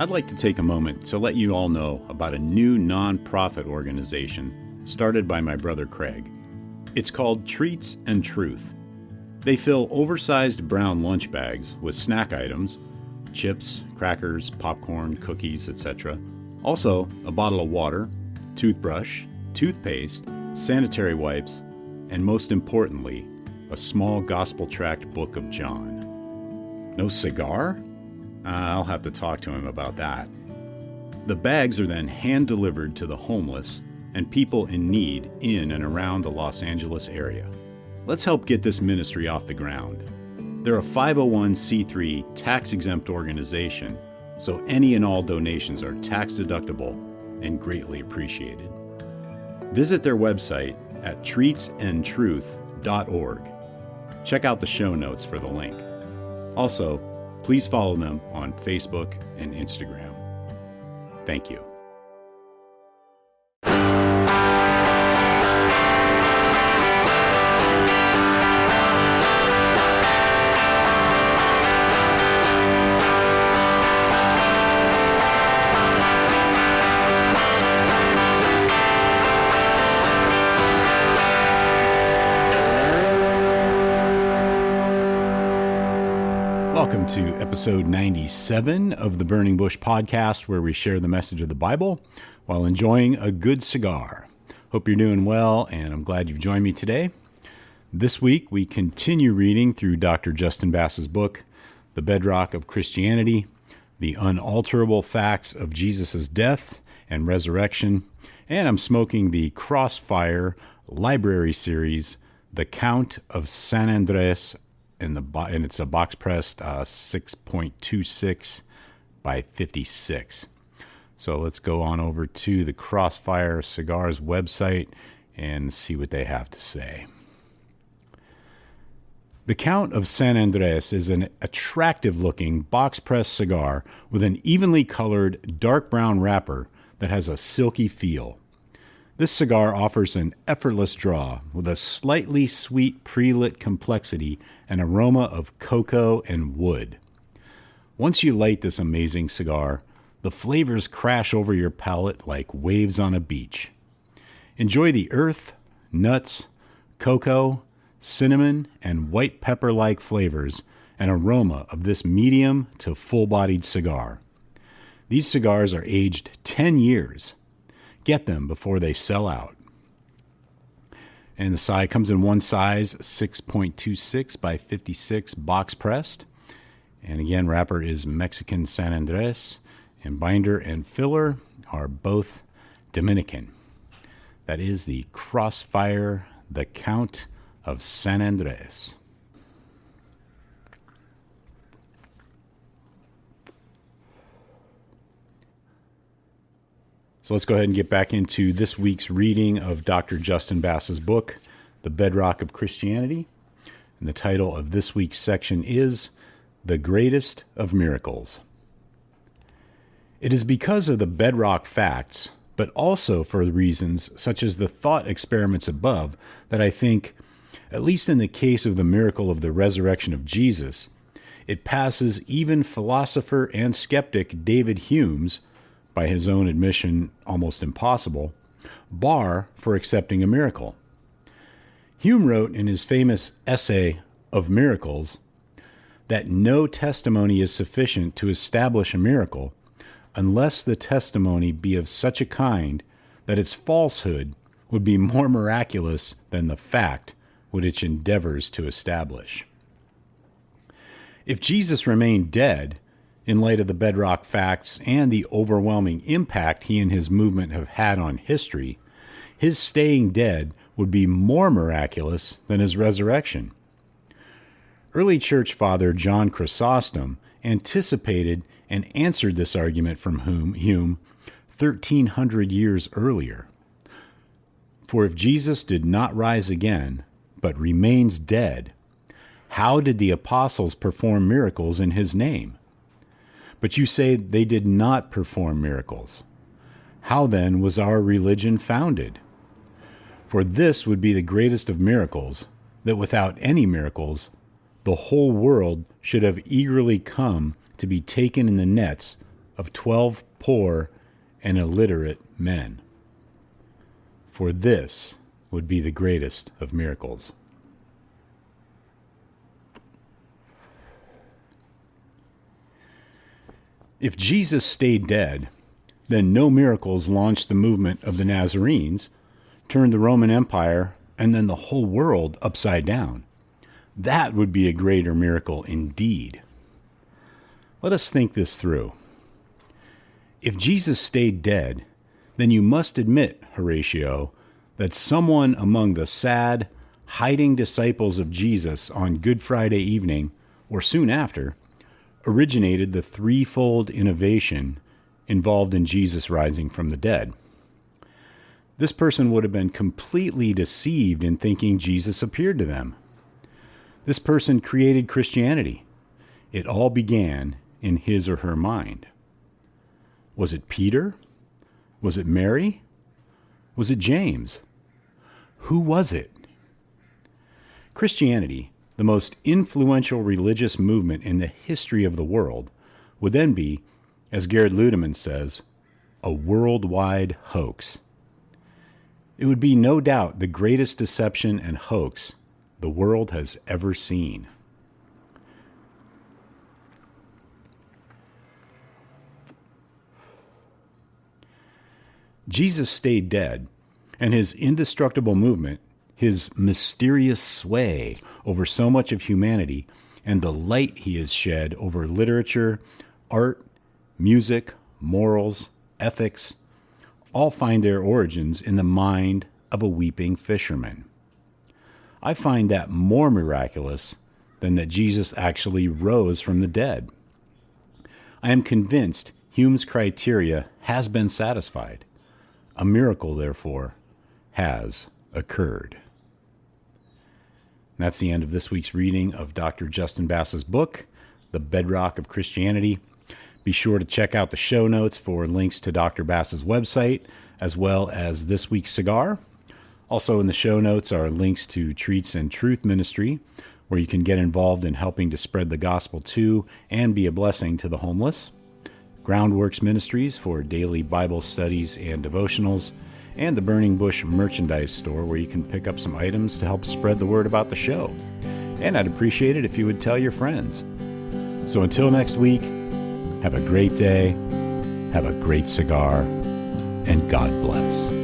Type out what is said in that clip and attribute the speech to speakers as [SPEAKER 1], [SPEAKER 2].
[SPEAKER 1] I'd like to take a moment to let you all know about a new non-profit organization started by my brother Craig. It's called Treats and Truth. They fill oversized brown lunch bags with snack items, chips, crackers, popcorn, cookies, etc. Also, a bottle of water, toothbrush, toothpaste, sanitary wipes, and most importantly, a small gospel-tract book of John. No cigar? I'll have to talk to him about that. The bags are then hand-delivered to the homeless and people in need in and around the Los Angeles area. Let's help get this ministry off the ground. They're a 501c3 tax-exempt organization, so any and all donations are tax-deductible and greatly appreciated. Visit their website at treatsandtruth.org. Check out the show notes for the link. Also, please follow them on Facebook and Instagram. Thank you. Welcome to episode 97 of the Burning Bush podcast, where we share the message of the Bible while enjoying a good cigar. Hope you're doing well, and I'm glad you've joined me today. This week, we continue reading through Dr. Justin Bass's book, The Bedrock of Christianity, The Unalterable Facts of Jesus' Death and Resurrection, and I'm smoking the Crossfire library series, The Count of San Andres, and it's a box-pressed 6.26 by 56. So let's go on over to the Crossfire Cigars website and see what they have to say. The Count of San Andres is an attractive-looking box-pressed cigar with an evenly colored dark brown wrapper that has a silky feel. This cigar offers an effortless draw with a slightly sweet pre-lit complexity and aroma of cocoa and wood. Once you light this amazing cigar, the flavors crash over your palate like waves on a beach. Enjoy the earth, nuts, cocoa, cinnamon, and white pepper-like flavors and aroma of this medium to full-bodied cigar. These cigars are aged 10 years. Get them before they sell out. And the size comes in one size, 6.26 by 56 box pressed. And again, wrapper is Mexican San Andres, and binder and filler are both Dominican. That is the Crossfire, the Count of San Andres. So let's go ahead and get back into this week's reading of Dr. Justin Bass's book, The Bedrock of Christianity. And the title of this week's section is The Greatest of Miracles. It is because of the bedrock facts, but also for reasons such as the thought experiments above, that I think, at least in the case of the miracle of the resurrection of Jesus, it passes even philosopher and skeptic David Hume's, by his own admission, almost impossible, bar for accepting a miracle. Hume wrote in his famous essay of miracles that no testimony is sufficient to establish a miracle unless the testimony be of such a kind that its falsehood would be more miraculous than the fact which it endeavors to establish. If Jesus remained dead, in light of the bedrock facts and the overwhelming impact he and his movement have had on history, his staying dead would be more miraculous than his resurrection. Early church father John Chrysostom anticipated and answered this argument from Hume 1,300 years earlier. For if Jesus did not rise again, but remains dead, how did the apostles perform miracles in his name? But you say they did not perform miracles. How then was our religion founded? For this would be the greatest of miracles, that without any miracles, the whole world should have eagerly come to be taken in the nets of 12 poor and illiterate men. For this would be the greatest of miracles. If Jesus stayed dead, then no miracles launched the movement of the Nazarenes, turned the Roman Empire, and then the whole world upside down. That would be a greater miracle indeed. Let us think this through. If Jesus stayed dead, then you must admit, Horatio, that someone among the sad, hiding disciples of Jesus on Good Friday evening, or soon after, originated the threefold innovation involved in Jesus rising from the dead. This person would have been completely deceived in thinking Jesus appeared to them. This person created Christianity. It all began in his or her mind. Was it Peter? Was it Mary? Was it James? Who was it? Christianity, the most influential religious movement in the history of the world, would then be, as Gerhard Ludemann says, a worldwide hoax. It would be no doubt the greatest deception and hoax the world has ever seen. Jesus stayed dead, and his indestructible movement, his mysterious sway over so much of humanity, and the light he has shed over literature, art, music, morals, ethics, all find their origins in the mind of a weeping fisherman. I find that more miraculous than that Jesus actually rose from the dead. I am convinced Hume's criteria has been satisfied. A miracle, therefore, has occurred. That's the end of this week's reading of Dr. Justin Bass's book, The Bedrock of Christianity. Be sure to check out the show notes for links to Dr. Bass's website, as well as this week's cigar. Also in the show notes are links to Treats and Truth Ministry, where you can get involved in helping to spread the gospel to and be a blessing to the homeless. Groundworks Ministries for daily Bible studies and devotionals, and the Burning Bush merchandise store, where you can pick up some items to help spread the word about the show. And I'd appreciate it if you would tell your friends. So until next week, have a great day, have a great cigar, and God bless.